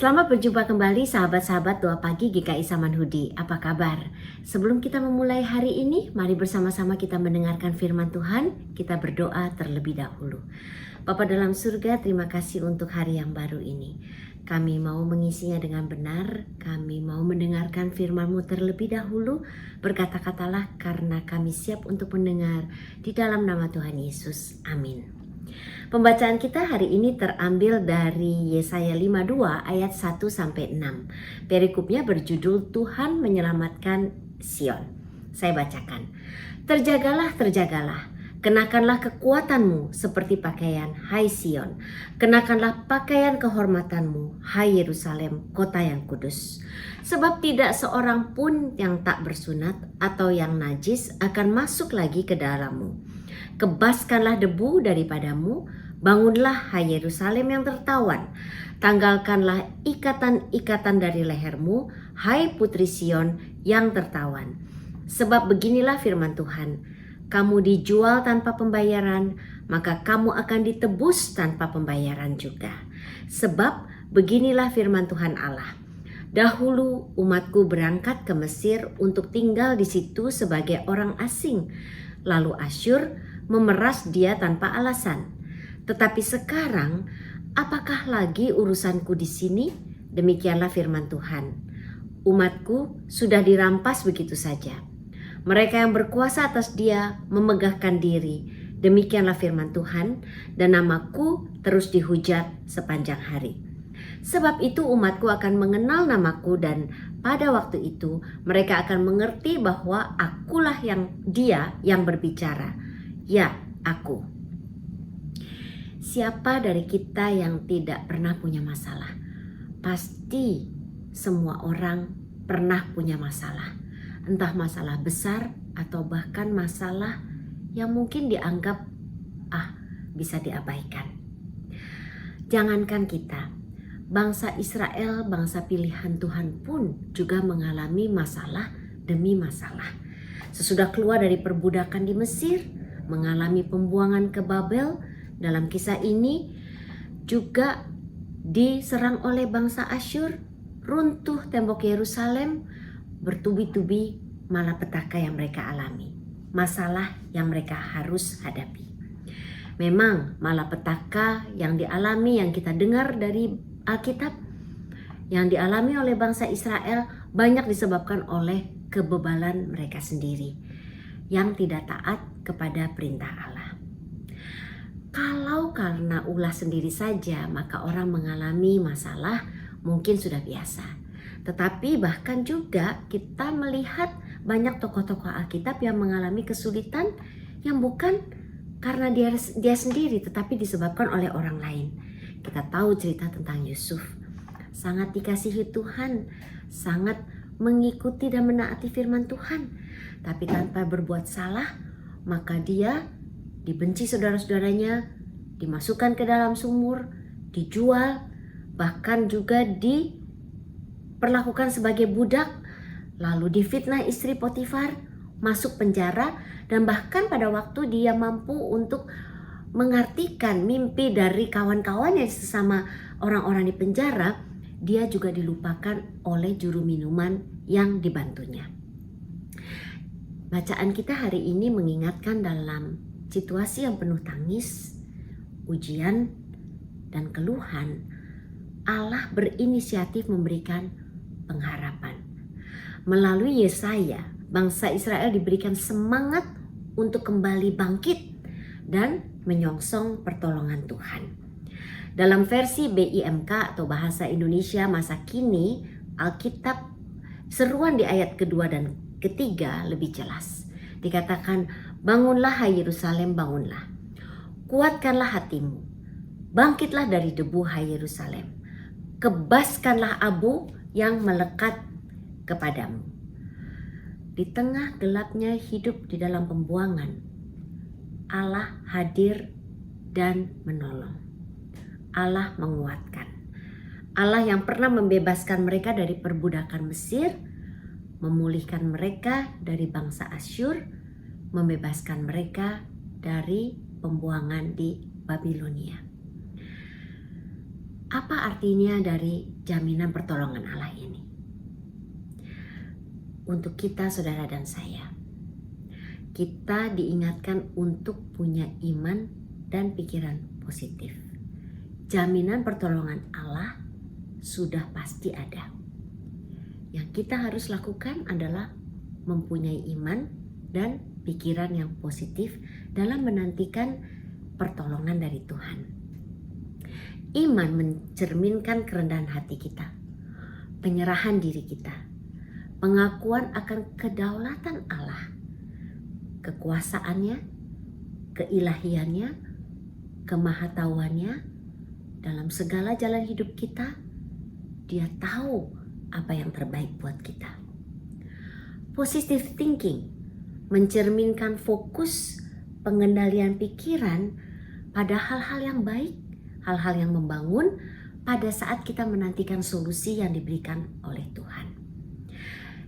Selamat berjumpa kembali sahabat-sahabat doa pagi GKI Samanhudi. Apa kabar? Sebelum kita memulai hari ini, mari bersama-sama kita mendengarkan firman Tuhan. Kita berdoa terlebih dahulu. Bapa dalam surga, terima kasih untuk hari yang baru ini. Kami mau mengisinya dengan benar. Kami mau mendengarkan firman-Mu terlebih dahulu. Berkata-katalah karena kami siap untuk mendengar. Di dalam nama Tuhan Yesus. Amin. Pembacaan kita hari ini terambil dari Yesaya 52 ayat 1-6. Perikopnya berjudul Tuhan menyelamatkan Sion. Saya bacakan. Terjagalah, terjagalah. Kenakanlah kekuatanmu seperti pakaian, hai Sion. Kenakanlah pakaian kehormatanmu, hai Yerusalem, kota yang kudus. Sebab tidak seorang pun yang tak bersunat atau yang najis akan masuk lagi ke dalammu. Kebaskanlah debu daripadamu, bangunlah hai Yerusalem yang tertawan. Tanggalkanlah ikatan-ikatan dari lehermu, hai Putri Sion yang tertawan. Sebab beginilah firman Tuhan, kamu dijual tanpa pembayaran, maka kamu akan ditebus tanpa pembayaran juga. Sebab beginilah firman Tuhan Allah. Dahulu umatku berangkat ke Mesir untuk tinggal di situ sebagai orang asing. Lalu Asyur memeras dia tanpa alasan. Tetapi sekarang, apakah lagi urusanku di sini? Demikianlah firman Tuhan. Umatku sudah dirampas begitu saja. Mereka yang berkuasa atas dia memegahkan diri. Demikianlah firman Tuhan, dan namaku terus dihujat sepanjang hari. Sebab itu umatku akan mengenal namaku, dan pada waktu itu mereka akan mengerti bahwa akulah dia yang berbicara. Ya, aku. Siapa dari kita yang tidak pernah punya masalah? Pasti semua orang pernah punya masalah. Entah masalah besar atau bahkan masalah yang mungkin dianggap bisa diabaikan. Jangankan kita, bangsa Israel, bangsa pilihan Tuhan pun juga mengalami masalah demi masalah. Sesudah keluar dari perbudakan di Mesir, mengalami pembuangan ke Babel. Dalam kisah ini juga diserang oleh bangsa Asyur, runtuh tembok Yerusalem, bertubi-tubi malapetaka yang mereka alami, masalah yang mereka harus hadapi. Memang malapetaka yang dialami, yang kita dengar dari Alkitab, yang dialami oleh bangsa Israel banyak disebabkan oleh kebebalan mereka sendiri yang tidak taat kepada perintah Allah. Kalau karena ulah sendiri saja, maka orang mengalami masalah mungkin sudah biasa. Tetapi bahkan juga kita melihat banyak tokoh-tokoh Alkitab yang mengalami kesulitan yang bukan karena dia sendiri, tetapi disebabkan oleh orang lain. Kita tahu cerita tentang Yusuf. Sangat dikasihi Tuhan, sangat mengikuti dan menaati firman Tuhan. Tapi tanpa berbuat salah, maka dia dibenci saudara-saudaranya, dimasukkan ke dalam sumur, dijual, bahkan juga diperlakukan sebagai budak, lalu difitnah istri Potifar, masuk penjara, dan bahkan pada waktu dia mampu untuk mengartikan mimpi dari kawan-kawannya sesama orang-orang di penjara, dia juga dilupakan oleh juru minuman yang dibantunya. Bacaan kita hari ini mengingatkan dalam situasi yang penuh tangis, ujian, dan keluhan, Allah berinisiatif memberikan pengharapan. Melalui Yesaya, bangsa Israel diberikan semangat untuk kembali bangkit dan menyongsong pertolongan Tuhan. Dalam versi BIMK atau Bahasa Indonesia Masa Kini, Alkitab seruan di ayat kedua dan ketiga lebih jelas. Dikatakan, bangunlah hai Yerusalem, bangunlah. Kuatkanlah hatimu. Bangkitlah dari debu hai Yerusalem. Kebaskanlah abu yang melekat kepadamu. Di tengah gelapnya hidup di dalam pembuangan, Allah hadir dan menolong. Allah menguatkan. Allah yang pernah membebaskan mereka dari perbudakan Mesir, memulihkan mereka dari bangsa Asyur, membebaskan mereka dari pembuangan di Babilonia. Apa artinya dari jaminan pertolongan Allah ini? Untuk kita, saudara dan saya, kita diingatkan untuk punya iman dan pikiran positif. Jaminan pertolongan Allah sudah pasti ada. Yang kita harus lakukan adalah mempunyai iman dan pikiran yang positif dalam menantikan pertolongan dari Tuhan. Iman mencerminkan kerendahan hati kita, penyerahan diri kita, pengakuan akan kedaulatan Allah, kekuasaannya, keilahiannya, kemahatauannya dalam segala jalan hidup kita. Dia tahu apa yang terbaik buat kita. Positive thinking mencerminkan fokus pengendalian pikiran pada hal-hal yang baik, hal-hal yang membangun pada saat kita menantikan solusi yang diberikan oleh Tuhan.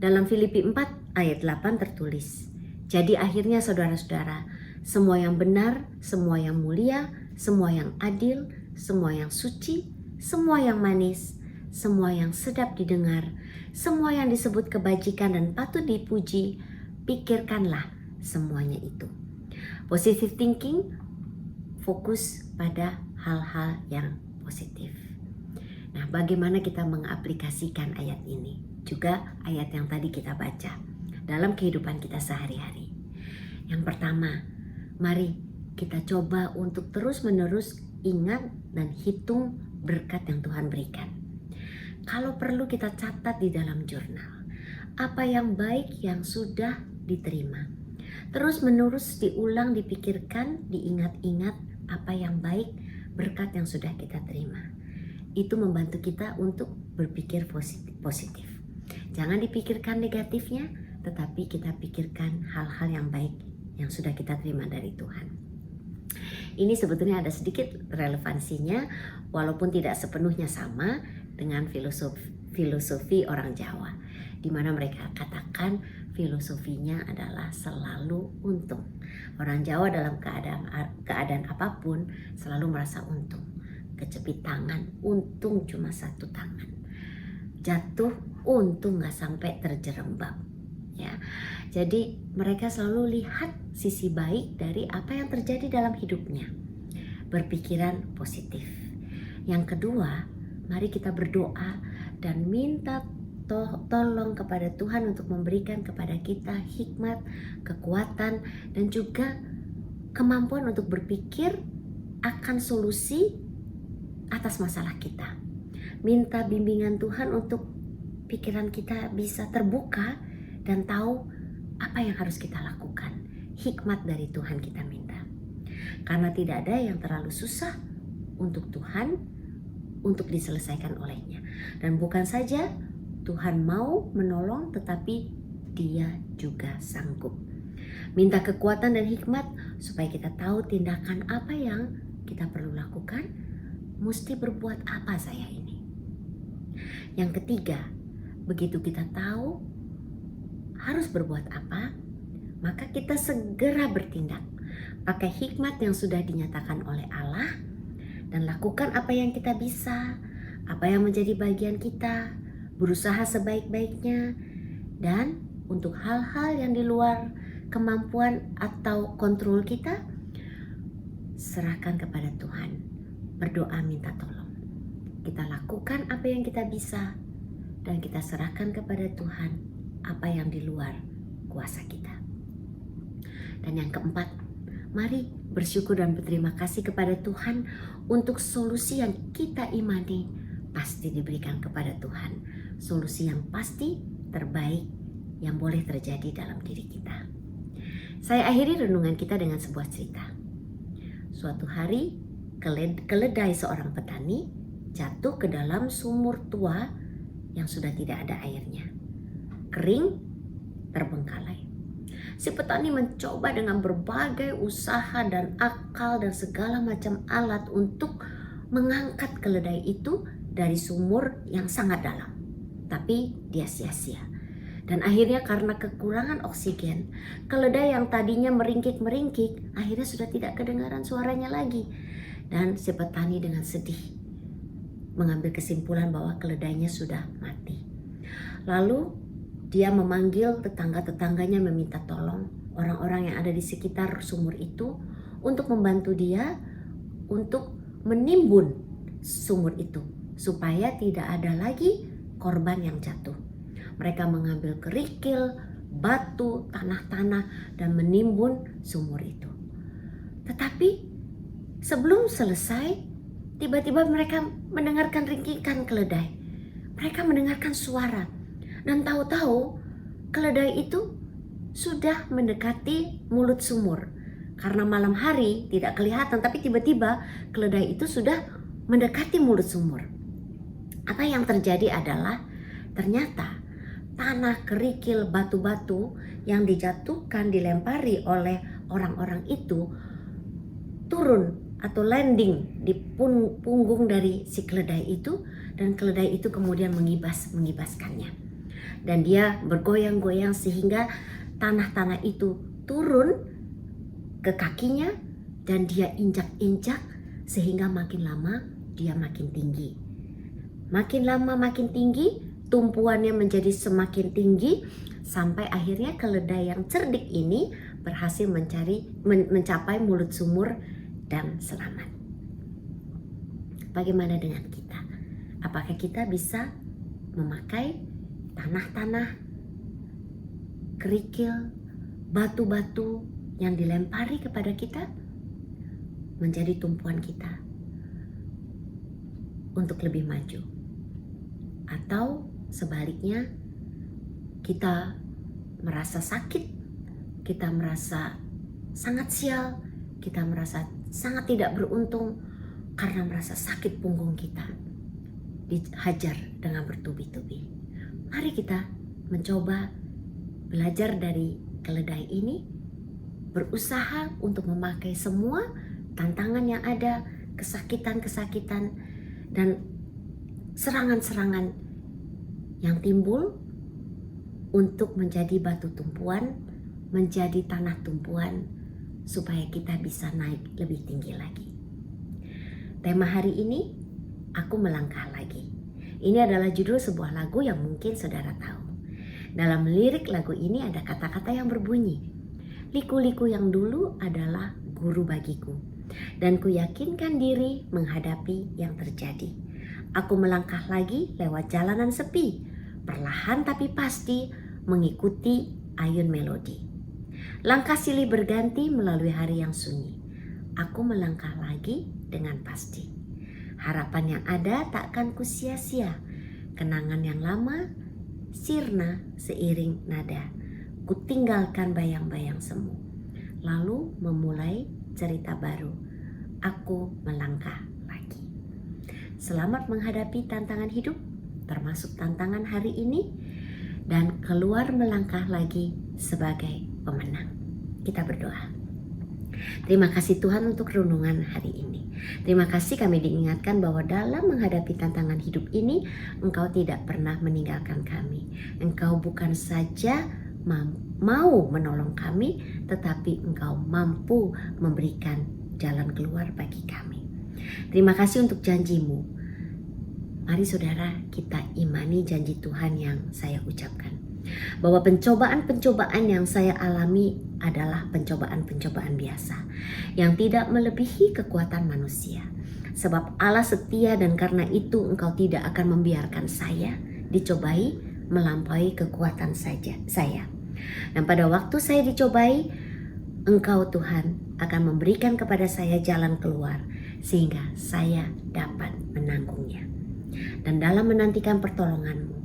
Dalam Filipi 4 ayat 8 tertulis, jadi akhirnya saudara-saudara, semua yang benar, semua yang mulia, semua yang adil, semua yang suci, semua yang manis, semua yang sedap didengar, semua yang disebut kebajikan dan patut dipuji, pikirkanlah semuanya itu. Positive thinking fokus pada hal-hal yang positif. Nah, bagaimana kita mengaplikasikan ayat ini? Juga ayat yang tadi kita baca dalam kehidupan kita sehari-hari. Yang pertama, mari kita coba untuk terus-menerus ingat dan hitung berkat yang Tuhan berikan. Kalau perlu kita catat di dalam jurnal apa yang baik yang sudah diterima. Terus-menerus diulang, dipikirkan, diingat-ingat apa yang baik berkat yang sudah kita terima. Itu membantu kita untuk berpikir positif. Jangan dipikirkan negatifnya, tetapi kita pikirkan hal-hal yang baik yang sudah kita terima dari Tuhan. Ini sebetulnya ada sedikit relevansinya, walaupun tidak sepenuhnya sama dengan filosofi orang Jawa, di mana mereka katakan filosofinya adalah selalu untung. Orang Jawa dalam keadaan apapun selalu merasa untung. Kecepit tangan, untung cuma satu tangan. Jatuh, untung gak sampai terjerembab. Ya, jadi mereka selalu lihat sisi baik dari apa yang terjadi dalam hidupnya. Berpikiran positif. Yang kedua, mari kita berdoa dan minta tolong kepada Tuhan untuk memberikan kepada kita hikmat, kekuatan, dan juga kemampuan untuk berpikir akan solusi atas masalah kita. Minta bimbingan Tuhan untuk pikiran kita bisa terbuka dan tahu apa yang harus kita lakukan. Hikmat dari Tuhan kita minta. Karena tidak ada yang terlalu susah untuk Tuhan untuk diselesaikan olehnya. Dan bukan saja Tuhan mau menolong, tetapi Dia juga sanggup. Minta kekuatan dan hikmat supaya kita tahu tindakan apa yang kita perlu lakukan. Mesti berbuat apa saya ini? Yang ketiga, begitu kita tahu harus berbuat apa, maka kita segera bertindak. Pakai hikmat yang sudah dinyatakan oleh Allah dan lakukan apa yang kita bisa, apa yang menjadi bagian kita, berusaha sebaik-baiknya. Dan untuk hal-hal yang di luar kemampuan atau kontrol kita, serahkan kepada Tuhan. Berdoa minta tolong. Kita lakukan apa yang kita bisa dan kita serahkan kepada Tuhan apa yang di luar kuasa kita. Dan yang keempat, mari bersyukur dan berterima kasih kepada Tuhan untuk solusi yang kita imani pasti diberikan kepada Tuhan. Solusi yang pasti terbaik yang boleh terjadi dalam diri kita. Saya akhiri renungan kita dengan sebuah cerita. Suatu hari, keledai seorang petani jatuh ke dalam sumur tua yang sudah tidak ada airnya. Kering, terbengkalai. Si petani mencoba dengan berbagai usaha dan akal dan segala macam alat untuk mengangkat keledai itu dari sumur yang sangat dalam. Tapi dia sia-sia. Dan akhirnya karena kekurangan oksigen, keledai yang tadinya meringkik-meringkik akhirnya sudah tidak kedengaran suaranya lagi. Dan si petani dengan sedih mengambil kesimpulan bahwa keledainya sudah mati. Lalu dia memanggil tetangga-tetangganya, meminta tolong orang-orang yang ada di sekitar sumur itu untuk membantu dia untuk menimbun sumur itu supaya tidak ada lagi korban yang jatuh. Mereka mengambil kerikil, batu, tanah-tanah dan menimbun sumur itu. Tetapi sebelum selesai, tiba-tiba mereka mendengarkan ringkikan keledai. Mereka mendengarkan suara dan tahu-tahu keledai itu sudah mendekati mulut sumur. Karena malam hari tidak kelihatan, tapi tiba-tiba keledai itu sudah mendekati mulut sumur. Apa yang terjadi adalah ternyata tanah, kerikil, batu-batu yang dijatuhkan, dilempari oleh orang-orang itu turun atau landing di punggung dari si keledai itu, dan keledai itu kemudian mengibaskannya. Dan dia bergoyang-goyang sehingga tanah-tanah itu turun ke kakinya dan dia injak-injak sehingga makin lama dia makin tinggi. Makin lama makin tinggi, tumpuannya menjadi semakin tinggi sampai akhirnya keledai yang cerdik ini berhasil mencapai mulut sumur dan selamat. Bagaimana dengan kita? Apakah kita bisa memakai tanah-tanah, kerikil, batu-batu yang dilempari kepada kita menjadi tumpuan kita untuk lebih maju? Atau sebaliknya, kita merasa sakit, kita merasa sangat sial, kita merasa sangat tidak beruntung karena merasa sakit punggung kita, dihajar dengan bertubi-tubi. Mari kita mencoba belajar dari keledai ini, berusaha untuk memakai semua tantangan yang ada, kesakitan-kesakitan dan serangan-serangan yang timbul untuk menjadi batu tumpuan, menjadi tanah tumpuan, supaya kita bisa naik lebih tinggi lagi. Tema hari ini, Aku Melangkah Lagi. Ini adalah judul sebuah lagu yang mungkin saudara tahu. Dalam lirik lagu ini ada kata-kata yang berbunyi, liku-liku yang dulu adalah guru bagiku, dan ku yakinkan diri menghadapi yang terjadi. Aku melangkah lagi lewat jalanan sepi, perlahan tapi pasti mengikuti ayun melodi. Langkah silih berganti melalui hari yang sunyi. Aku melangkah lagi dengan pasti. Harapan yang ada takkan ku sia-sia. Kenangan yang lama sirna seiring nada. Ku tinggalkan bayang-bayang semu, lalu memulai cerita baru. Aku melangkah lagi. Selamat menghadapi tantangan hidup, termasuk tantangan hari ini, dan keluar melangkah lagi sebagai pemenang. Kita berdoa. Terima kasih Tuhan untuk renungan hari ini. Terima kasih kami diingatkan bahwa dalam menghadapi tantangan hidup ini, Engkau tidak pernah meninggalkan kami. Engkau bukan saja mau menolong kami, tetapi Engkau mampu memberikan jalan keluar bagi kami. Terima kasih untuk janji-Mu. Mari saudara, kita imani janji Tuhan yang saya ucapkan, bahwa pencobaan-pencobaan yang saya alami adalah pencobaan-pencobaan biasa yang tidak melebihi kekuatan manusia. Sebab Allah setia, dan karena itu Engkau tidak akan membiarkan saya dicobai melampaui kekuatan saya. Dan pada waktu saya dicobai, Engkau Tuhan akan memberikan kepada saya jalan keluar sehingga saya dapat menanggungnya. Dan dalam menantikan pertolongan-Mu,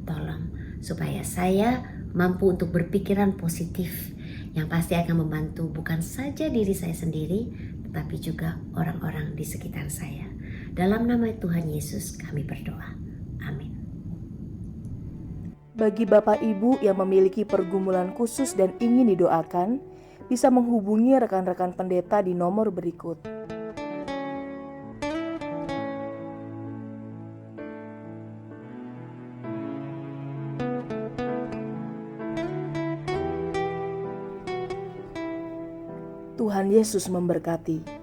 tolong supaya saya mampu untuk berpikiran positif yang pasti akan membantu bukan saja diri saya sendiri, tetapi juga orang-orang di sekitar saya. Dalam nama Tuhan Yesus kami berdoa. Amin. Bagi Bapak Ibu yang memiliki pergumulan khusus dan ingin didoakan, bisa menghubungi rekan-rekan pendeta di nomor berikut. Tuhan Yesus memberkati.